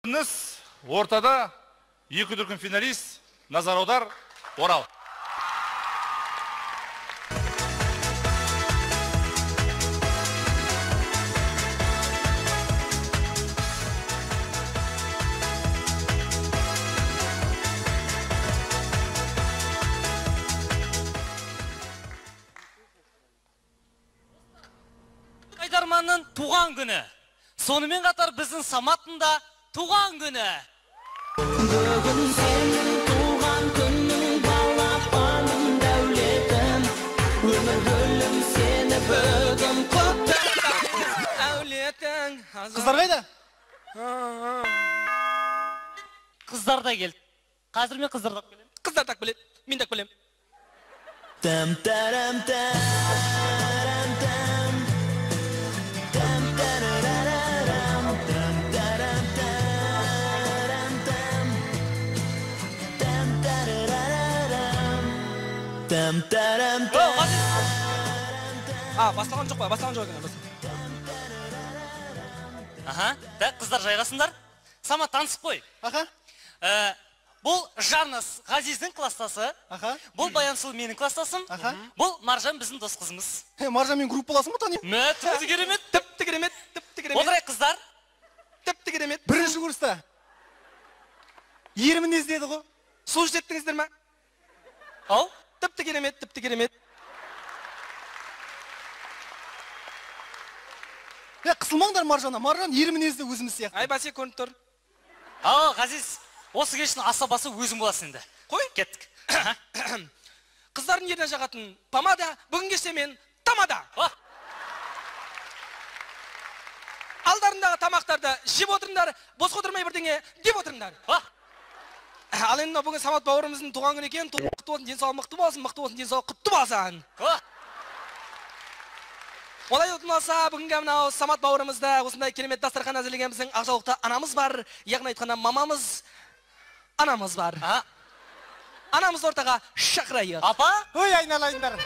Ортада екі дүркін финалист Назар Аудар, Орал. Айдарманның туған күні. Сонымен қатар біздің Саматтың да туған күні. Бүгін сенің туған күнің, балапаным дәулетім. Өмір өлім сені бүгін құттықтаймын. Әулетің. Қыздар қайда? Қыздар да келді. Қазір мен қыздар тап келем. Қыздар так білет, мен так білем. Басталған жоқ па? Басталған жоқ екен. Да, қыздар жайғасындар. Самат, танысып қой. Бұл Жаннас Ғазиздің кластасы. Бұл Баянсұлу менің кластасым. Бұл Маржан біздің дос қызымыз. Маржан мен группаласың ба танымын? Мә, тіпті керемет. Тіпті керемет, тіпті керемет. Отырайық қыздар. Тіпті керемет. Бірінші курста. Ерімін іздеді ғой. Сол жеттіңіздер ма? Ау? Тіпті керемет, тіпті керемет. Қысылмаңдар Маржана. Маржан ерімін езді өзіміз сияқты. Ай, бәсе көрініп тұр. Ау, Ғазиз, осы кештің асабасы өзің боласың енді. Қой? Кеттік. Қыздардың еріне жағатын помада, бүгін кеште мен тамада. Алдарындағы тамақтарды жеп отырыңдар, бос отырмай бірдеңе деп отырыңдар. Ал енді бүгін Самат бауырымыздың туған күні екен, құтты болсын, денсаулығы мықты болсын, мықты болсын, денсаулығы құтты болсын. Олай отын алса, бүгінгі мынау Самат бауырымызда осындай керемет дастархан әзірлеген біздің Ақжаулықта анамыз бар, яғни айтқанда мамамыз, анамыз бар. Анамызды ортаға шақырайық. Апа? Ой, айналайындар.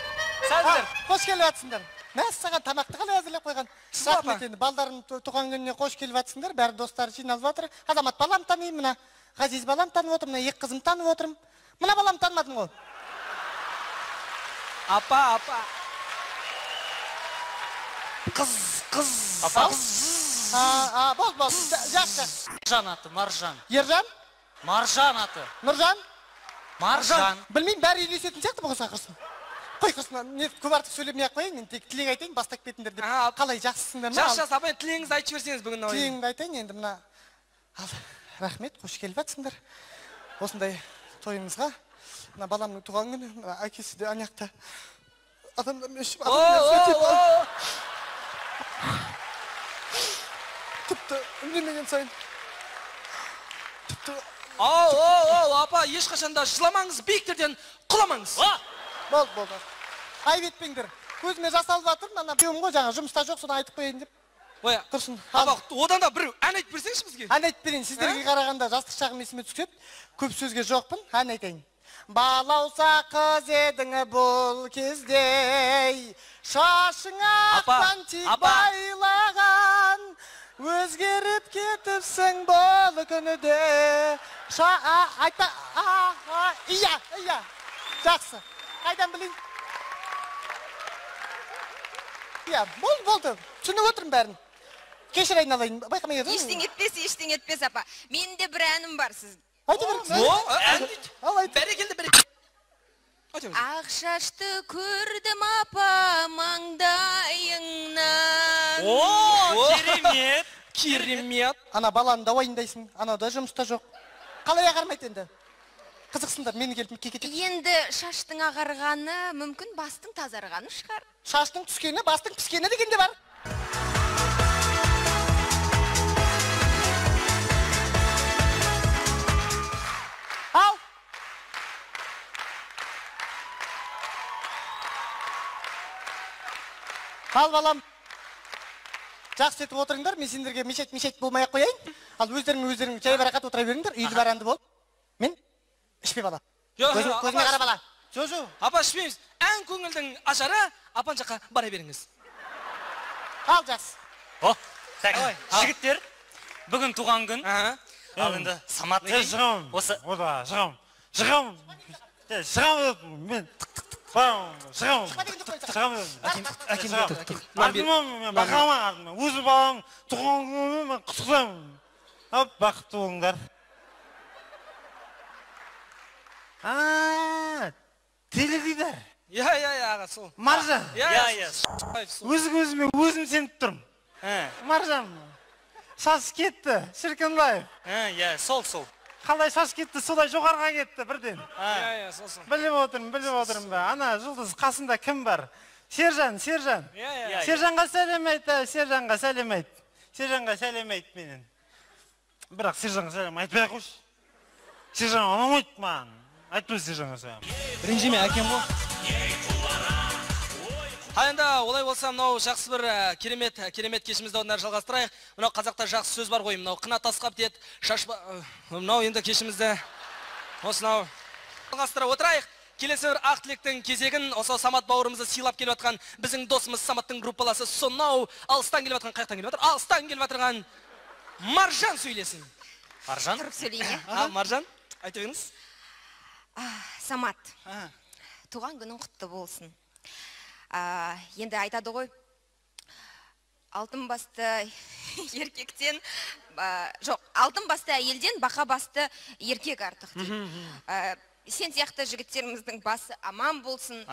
Сәлдер. Қош келіп атсыңдар. Мәссаған тамақты қалай әзірлеп қойған. Рахмет енді, балдарын туған күніне қош келіп атсыңдар, бәрі достары жиналып жатыр. Азамат балам танимын, мына Ғазиз балам танып отырмын, мына екі қызым танып отырмын. Мына балам танымадың ғой. Апа. Қыз. Апа? Бол. Жақсы. Маржан аты, Маржан. Ержан? Маржан аты. Нұржан? Маржан. Білмеймін, бәрі үйлесетін сияқты бұғыса қырсын. Қой қырсын, көп артық сөйлемей ақ қойын, мен тек тілек айтайын, бастап кетіңдер деп. Қалай жақсысыңдар ма? Жақсы, апай, тілегіңізді айтып жіберсеңіз бүгін. Тілегіңді айтайын, енді мына. Рахмет, қош келіп атсыңдар. Осындай тойыңызға. Мына баламның туған күні, әкесі де анаяқта. Адамдар өшіп, тіпті үндемеген сайын. Апа, ешқашанда жыламаңыз, биіктерден құламаңыз. Болды. Айып етпеңдер. Көзіме жасалып жатыр, мана күйеуім ғой, жаңа жұмыста жоқ, соны айтып қойайын деп. Тұрсын. Апа, одан да бір ән айтып берсеңізші бізге. Ән айтып берейін, сіздерге қарағанда жастық шағым есіме түседі. Көп сөзге жоқпын, ән айтайын. Балауса қыз едің бұл кезде, шашыңа ақтан тек байлаған, өзгеріп кетіпсің бұл күніде. Иә, жақсы. Қайдан білейін? Иә, болды. Түсініп отырмын бәрін. Кешір айналайын, байқамай еді. Ештең етпес, апа. Менде бір әнім бар сіз. Айты бір. Бәрекелді. Ақ шашты көрдім апа маңдайыңнан. Керемет. Ана баланы да ойындайсың, ана да жұмыста жоқ. Қалай ағармайды енді? Қызықсыңдар, мені келіп кекетеді. Енді шаштың ағарғаны, мүмкін бастың тазарғаны шығар. Шаштың түскені, бастың піскені дегенде бар. Ал балам, жақсы етіп отырыңдар, мен сендерге мешет болмай ақ қояйын. Ал өздерің жай барақат отыра беріңдер, үйді баранды бол. Мен ішпе бала. Көзіме қара бала. Жо. Апа, ішпейміз. Ән көңілдің ажары, апан жаққа бара беріңіз. Ал жақсы. Жігіттер, бүгін туған күн. Ал енді Самат Шығам. осы Ода, шығам. Шығам. Мен шығам. Артыма бақама. Өзі балам туған күніме мен құттықтаймын. Бақытты болыңдар. Теледидар. аға, сол. Маржан. Өзіме өзім сеніп тұрмын. Маржан. Шаш кетті, Шіркінбаев. Сол. Қалай шаш кетті, солай жоғарға кетті бірден. Сол. Біліп отырмын ба. Ана жұлдыз қасында кім бар? Сержан. Сержанға сәлем айт. Сержанға сәлем айт менен. Бірақ Сержанға сәлем айтпай қойшы. Сержан ұнамайды маған. Айтпай Сержанға сәлем. Ренжіме, әкем ғой. Енді олай болса, мынау жақсы бір керемет кешімізді одан жалғастырайық. Мынау қазақта жақсы сөз бар ғой, мынау қына тасқап дед, шашпа... Мынау енді кешімізді осынау жалғастыра отырайық. Келесі бір ақ тілектің кезегін осы Самат бауырымызды сыйлап келіп атқан біздің досымыз Саматтың группаласы сонау алыстан келіп атқан, қаяқтан келіп атыр? Алыстан келіп атырған Маржан сөйлесін. Маржан? Тұрып сөйлейін. Маржан, айта беріңіз. Самат, туған күнің құтты болсын. Енді айтады ғой, алтын басты еркектен, жоқ, алтын басты әйелден бақа басты еркек артық дейді. Сен сияқты жігіттеріміздің басы аман болсын.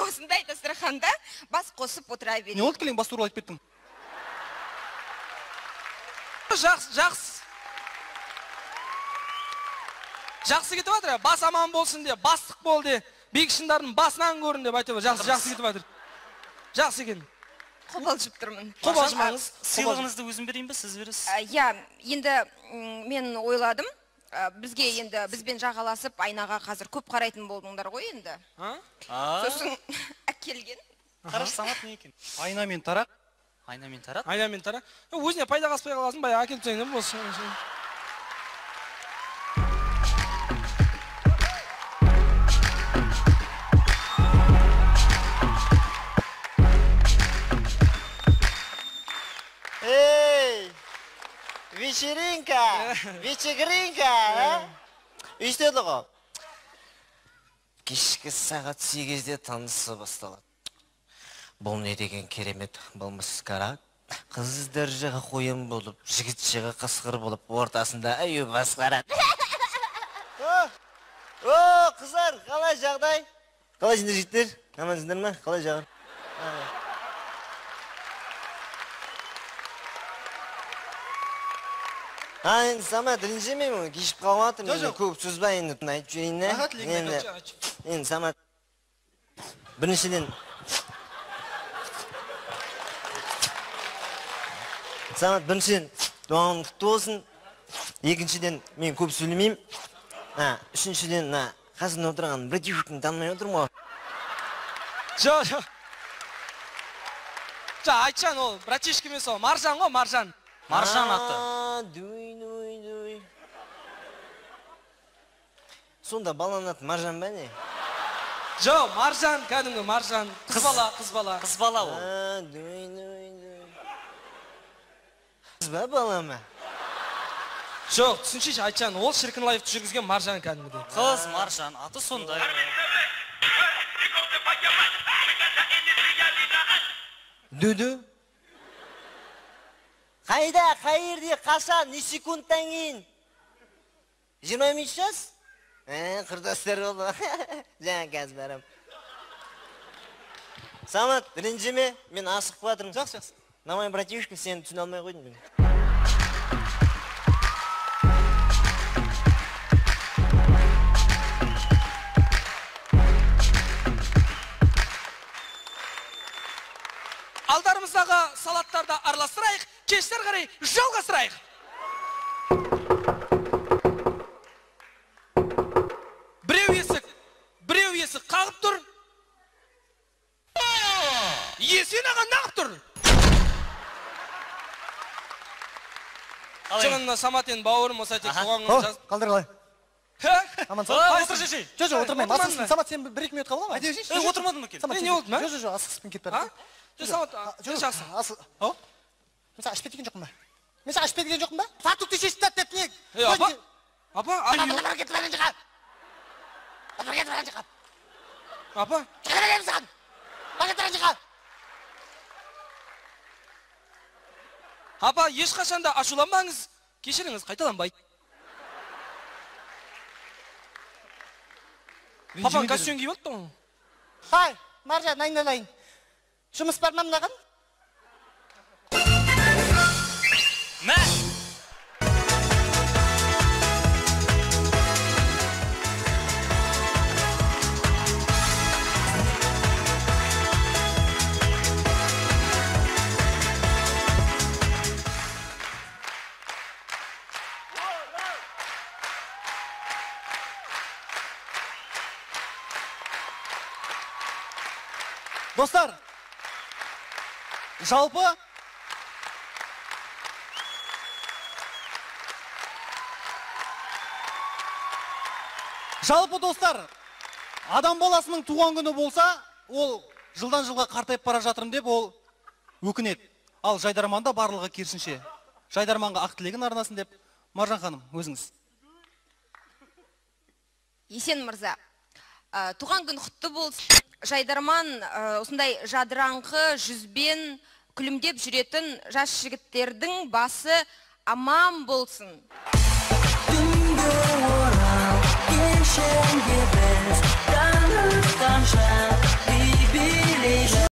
Осындай дастарханда бас қосып отыра берейін. Не олды келең бас туралы айтып кеттің? Жақсы кетіп жатыр, бас аман болсын де, бастық бол де, бекшіндардың басынан көрін деп айтып жатыр. Жақсы кетіп жатыр. Жақсы екен. Қобалжып тұрмын. Қобалжымаңыз. Сыйлығыңызды өзім берейін бе, сіз бересіз? Енді мен ойладым. Бізбен жағаласып, айнаға қазір көп қарайтын болдыңдар ғой енді. Сосын әкелген. Қараш, Самат не екен? Айна мен тарақ. Өзіне пайда қаспай қаласын, бай әкеліп тәйінім болсын. Вечеринка, Үйстеді ғой. Кешкі сағат 8-де танысы басталады. Бұл не деген керемет болмыс қара. Қыздар жағы қойын болып, жігіт жағы қасқыр болып, ортасында әйі басқарады. Қыздар, қалай жағдай? Қалай жіңдер жігіттер? Аман жіңдер ма? Қалай жағыр? Енді Самат, ренжімеймін, кешіп қалматыр, мен көп сөз ба енді айтып жүрейін. Енді Самат, біріншіден туған құтты болсын. Екіншіден, мен көп сөйлемеймін. Үшіншіден, қасында отырған братишканы танымай отырмын ғой. Айтшан ол, братишка емес ол, Маржан ғой, Маржан. Маржан атты. Дуй. Сонда баланың аты Маржан ба не? Жоқ, Маржан, кәдімгі Маржан. Қыз бала. Қыз бала ол. Дуй. Қыз ба бала ма? Жоқ, түсіншеш Айтшан, ол шіркін лайфты жүргізген Маржан кәдімгі. Қыз Маржан, аты сондай. Дуду? Қайда, қайырде, қашан, не секундтан кейін? 20 минут жас? Құрдастар болды. Жаңа қазір барам. Самат, ренжіме, мен асық батырмын. Жақсы. Намай братишка, сені түсін алмай қойдым. Алдарымыздағы салаттарды араластырайық, кештер қарай жалғастырайық. Біреу есік қағып тұр. Есен аға нағып тұр. Жаңында Саматен бауырым осы айтек туған күн жаз. Қалдыр қалай? Отыр шешей. Жоқ, отырмайын. Асықсын, Самат, сен 1-2 минут қабыл ма? Отырмадың ба кен? Не олды ма? Жоқ, асықсын кетіп бәрі. Самат, жақсы. Мысалы, ашпет екен жоқпын ба? Мен саған ішпе деген жоқпын ба? Фартукты шешіп тат деп не? Апа, апа, Кетіп бара жаққа. Кетіп бара жаққа. Апа. Кетіп бара саған. Кетіп бара жаққа. Апа, ешқашанда ашуланбаңыз. Кешіріңіз, қайталанбайды. Папаң костюм киіп алыпты ғой. Хай, Маржан, айналайын. Жұмыс бар ма мынаған? Мә! Достар, жалпы достар, адам баласының туған күні болса, ол жылдан жылға қартайып бара жатырмын деп ол өкінеді. Ал Жайдарманда барлығы керісінше. Жайдарманға ақ тілегін арнасын деп, Маржан ханым, өзіңіз. Есен мырза, туған күн құтты болсын. Жайдарман осындай жадыраңқы жүзбен күлімдеп жүретін жас жігіттердің басы аман болсын. Түнгі орал, кешенде біз таныстан жан